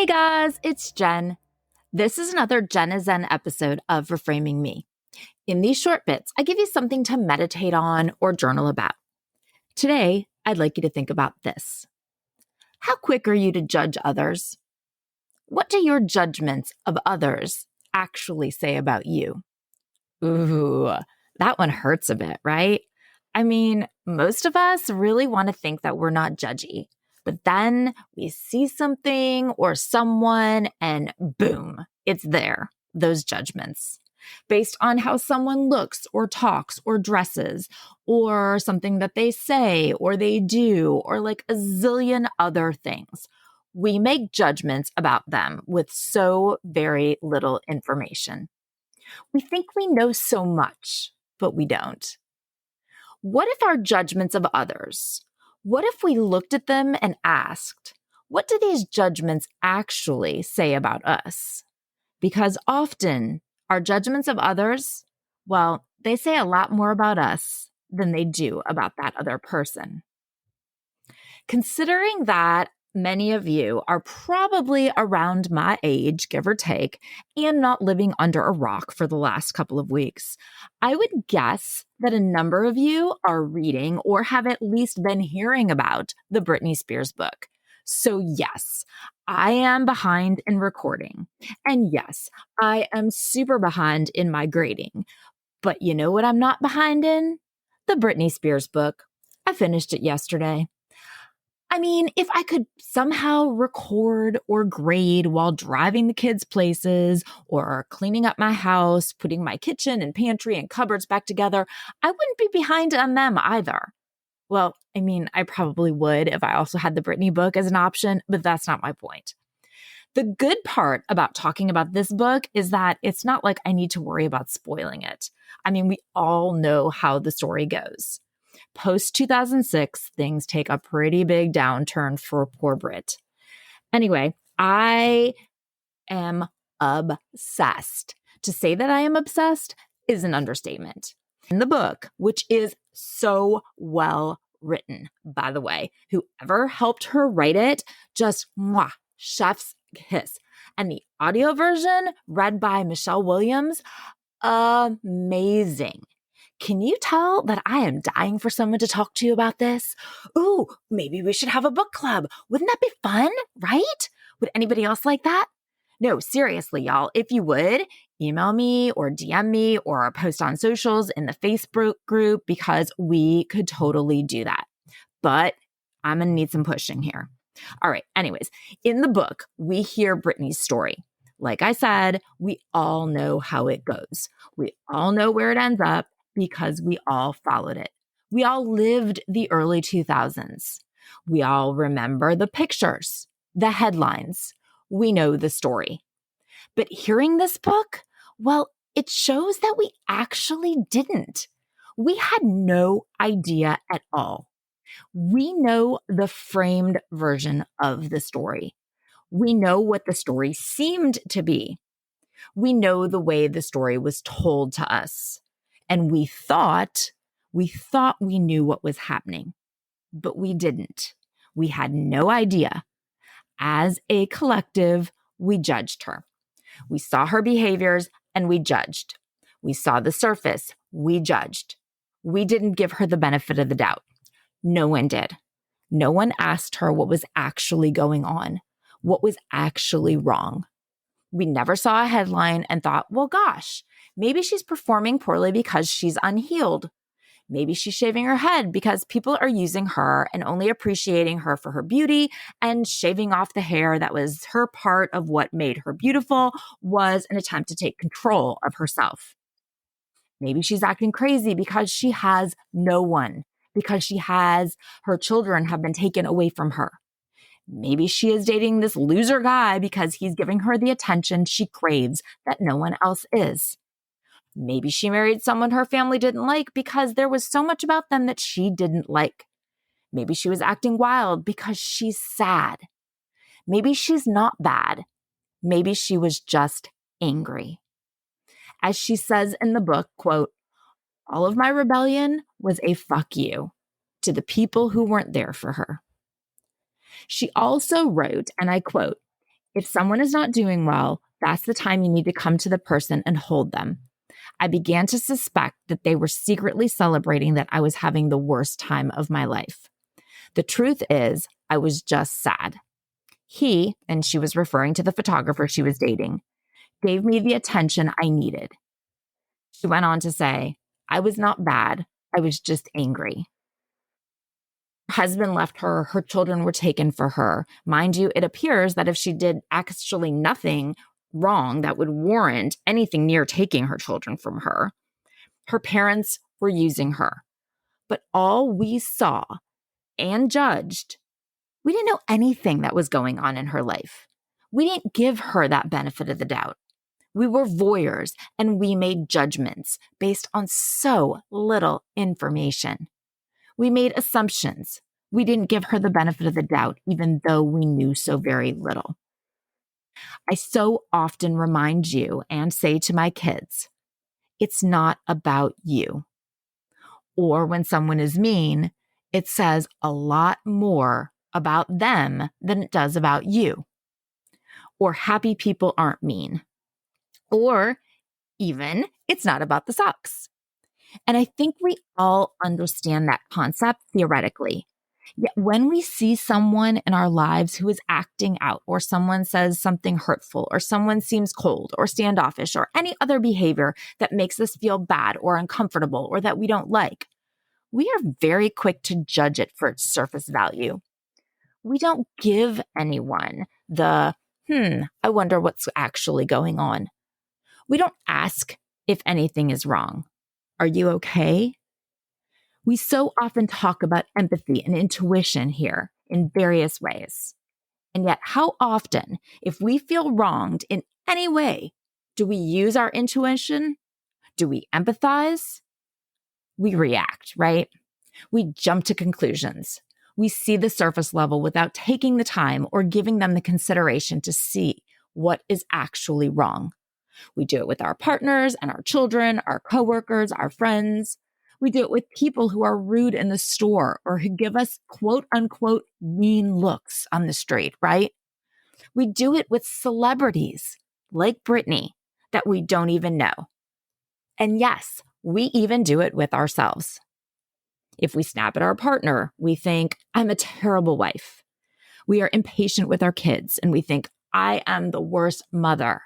Hey guys, it's Jen. This is another Jen is Zen episode of Reframing Me. In these short bits, I give you something to meditate on or journal about. Today, I'd like you to think about this. How quick are you to judge others? What do your judgments of others actually say about you? Ooh, that one hurts a bit, right? I mean, most of us really want to think that we're not judgy. But then we see something or someone and boom, it's there, those judgments. Based on how someone looks or talks or dresses or something that they say or they do or like a zillion other things. We make judgments about them with so very little information. We think we know so much, but we don't. What if our judgments of others, what if we looked at them and asked, what do these judgments actually say about us? Because often our judgments of others, well, they say a lot more about us than they do about that other person. Considering that many of you are probably around my age, give or take, and not living under a rock for the last couple of weeks, I would guess that a number of you are reading or have at least been hearing about the Britney Spears book. So yes, I am behind in recording. And yes, I am super behind in my grading. But you know what I'm not behind in? The Britney Spears book. I finished it yesterday. I mean, if I could somehow record or grade while driving the kids places or cleaning up my house, putting my kitchen and pantry and cupboards back together, I wouldn't be behind on them either. Well, I mean, I probably would if I also had the Britney book as an option, but that's not my point. The good part about talking about this book is that it's not like I need to worry about spoiling it. I mean, we all know how the story goes. Post 2006, things take a pretty big downturn for poor Brit. Anyway, I am obsessed. To say that I am obsessed is an understatement. In the book, which is so well written, by the way, whoever helped her write it, just chef's kiss. And the audio version, read by Michelle Williams, amazing. Can you tell that I am dying for someone to talk to you about this? Ooh, maybe we should have a book club. Wouldn't that be fun, right? Would anybody else like that? No, seriously, y'all, if you would, email me or DM me or post on socials in the Facebook group because we could totally do that. But I'm going to need some pushing here. All right, anyways, in the book, we hear Britney's story. Like I said, we all know how it goes. We all know where it ends up, because we all followed it. We all lived the early 2000s. We all remember the pictures, the headlines. We know the story. But hearing this book, well, it shows that we actually didn't. We had no idea at all. We know the framed version of the story. We know what the story seemed to be. We know the way the story was told to us. And we thought we knew what was happening, but we didn't. We had no idea. As a collective, we judged her. We saw her behaviors and we judged. We saw the surface. We judged. We didn't give her the benefit of the doubt. No one did. No one asked her what was actually going on, what was actually wrong. We never saw a headline and thought, well, gosh, maybe she's performing poorly because she's unhealed. Maybe she's shaving her head because people are using her and only appreciating her for her beauty, and shaving off the hair that was her part of what made her beautiful was an attempt to take control of herself. Maybe she's acting crazy because she has no one, because her children have been taken away from her. Maybe she is dating this loser guy because he's giving her the attention she craves that no one else is. Maybe she married someone her family didn't like because there was so much about them that she didn't like. Maybe she was acting wild because she's sad. Maybe she's not bad. Maybe she was just angry. As she says in the book, quote, all of my rebellion was a fuck you to the people who weren't there for her. She also wrote, and I quote, If someone is not doing well, that's the time you need to come to the person and hold them. I began to suspect that they were secretly celebrating that I was having the worst time of my life. The truth is, I was just sad. He, and she was referring to the photographer she was dating, gave me the attention I needed. She went on to say, I was not bad. I was just angry. Her husband left her. Her children were taken for her. Mind you, it appears that if she did actually nothing wrong that would warrant anything near taking her children from her, her parents were using her. But all we saw and judged, we didn't know anything that was going on in her life. We didn't give her that benefit of the doubt. We were voyeurs and we made judgments based on so little information. We made assumptions. We didn't give her the benefit of the doubt, even though we knew so very little. I so often remind you and say to my kids, it's not about you. Or when someone is mean, it says a lot more about them than it does about you. Or happy people aren't mean. Or even, it's not about the socks. And I think we all understand that concept theoretically. Yet when we see someone in our lives who is acting out, or someone says something hurtful, or someone seems cold or standoffish, or any other behavior that makes us feel bad or uncomfortable or that we don't like, we are very quick to judge it for its surface value. We don't give anyone the, I wonder what's actually going on. We don't ask if anything is wrong. Are you okay? We so often talk about empathy and intuition here in various ways. And yet, how often, if we feel wronged in any way, do we use our intuition? Do we empathize? We react, right? We jump to conclusions. We see the surface level without taking the time or giving them the consideration to see what is actually wrong. We do it with our partners and our children, our coworkers, our friends. We do it with people who are rude in the store or who give us quote unquote mean looks on the street, right? We do it with celebrities like Britney that we don't even know. And yes, we even do it with ourselves. If we snap at our partner, we think, I'm a terrible wife. We are impatient with our kids and we think, I am the worst mother.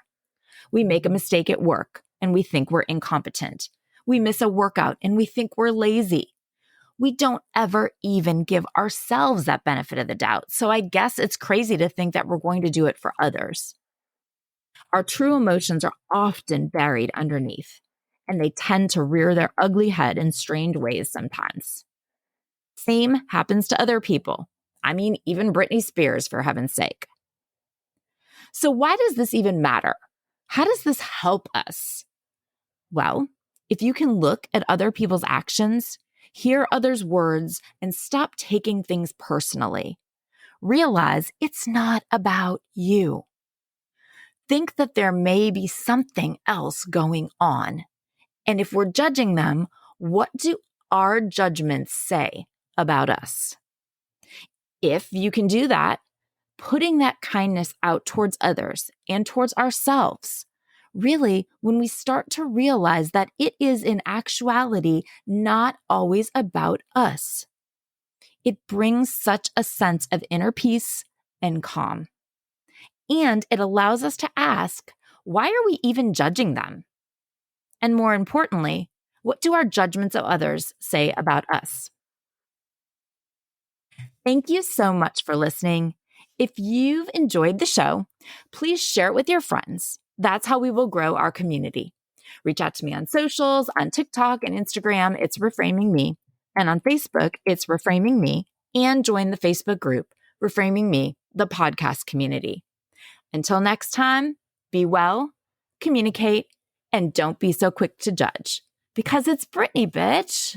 We make a mistake at work and we think we're incompetent. We miss a workout and we think we're lazy. We don't ever even give ourselves that benefit of the doubt. So I guess it's crazy to think that we're going to do it for others. Our true emotions are often buried underneath, and they tend to rear their ugly head in strange ways sometimes. Same happens to other people. I mean, even Britney Spears, for heaven's sake. So why does this even matter? How does this help us? Well, if you can look at other people's actions, hear others' words, and stop taking things personally, realize it's not about you. Think that there may be something else going on. And if we're judging them, what do our judgments say about us? If you can do that, putting that kindness out towards others and towards ourselves, really, when we start to realize that it is in actuality not always about us, it brings such a sense of inner peace and calm. And it allows us to ask, why are we even judging them? And more importantly, what do our judgments of others say about us? Thank you so much for listening. If you've enjoyed the show, please share it with your friends. That's how we will grow our community. Reach out to me on socials, on TikTok and Instagram, it's Reframing Me. And on Facebook, it's Reframing Me. And join the Facebook group, Reframing Me, the podcast community. Until next time, be well, communicate, and don't be so quick to judge. Because it's Britney, bitch.